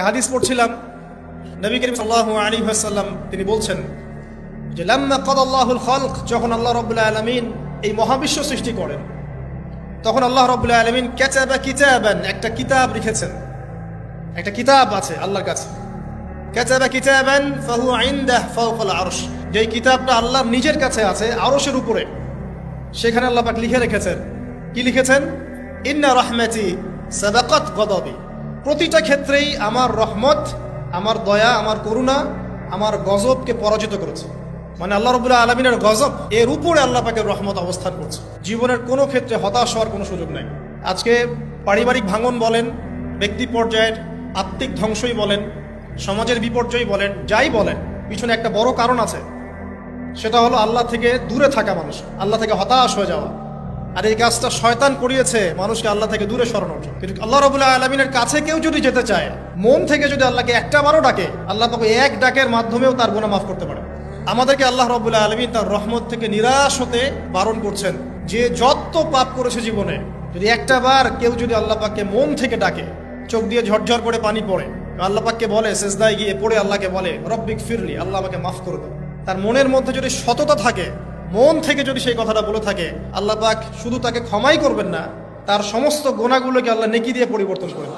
হাদিস পড়ছিলাম, নবী করিম সাল্লাল্লাহু আলাইহি ওয়াসাল্লাম তিনি বলছেন যে লাম্মা কাদাল্লাহুল খালক, যখন আল্লাহ রাব্বুল আলামিন এই মহাবিশ্ব সৃষ্টি করেন তখন আল্লাহ রাব্বুল আলামিন কাতাবা কিতাবান, একটা কিতাব লিখেছেন। একটা কিতাব আছে আল্লাহর কাছে, কাতাবা কিতাবান ফাহুয়া ইনদাহু ফাওকাল আরশ, যেই কিতাবটা আল্লাহর নিজের কাছে আছে আরশের উপরে। সেখানে আল্লাহ পাক লিখে রেখেছেন, কি লিখেছেন? ইন্না রাহমাতি সাবাকাত গদাবি, প্রতিটা ক্ষেত্রেই আমার রহমত, আমার দয়া, আমার করুণা আমার গজবকে পরাজিত করেছে। মানে আল্লাহ রাব্বুল আলামিনের গজব এর উপরে আল্লাহ পাকের রহমত অবস্থান করছে। জীবনের কোনো ক্ষেত্রে হতাশ হওয়ার কোনো সুযোগ নাই। আজকে পারিবারিক ভাঙন বলেন, ব্যক্তি পর্যায়ের আত্মিক ধ্বংসই বলেন, সমাজের বিপর্যয় বলেন, যাই বলেন, পিছনে একটা বড় কারণ আছে। সেটা হলো আল্লাহ থেকে দূরে থাকা মানুষ, আল্লাহ থেকে হতাশ হয়ে যাওয়া। আর এই কাজটা শয়তান করিয়েছে মানুষকে আল্লাহ থেকে দূরে সরানোর জন্য। কিন্তু আল্লাহ রাব্বুল আলামিনের কাছে কেউ যদি যেতে চায়, মন থেকে যদি আল্লাহকে একটা বারও ডাকে, আল্লাহ পাক এক ডাকের মাধ্যমেও তার গুনাহ মাফ করতে পারে। আমাদেরকে আল্লাহ রাব্বুল আলামিন তার রহমত থেকে নিরাশ হতে বারণ করছেন। যে যত পাপ করেছে জীবনে, যদি একটা বার কেউ যদি আল্লাহ পাককে মন থেকে ডাকে, চোখ দিয়ে ঝরঝর করে পানি পড়ে, আল্লাহ পাককে বলে, সিজদায় গিয়ে পড়ে আল্লাহকে বলে রব্বিক ফিরলি, আল্লাহ আমাকে মাফ করে দাও, তার মনের মধ্যে যদি সততা থাকে, মন থেকে যদি সেই কথাটা বলে থাকে, আল্লাহ পাক শুধু তাকে ক্ষমাই করবেন না, তার সমস্ত গুনাহগুলোকে আল্লাহ নেকি দিয়ে পরিবর্তন করবেন।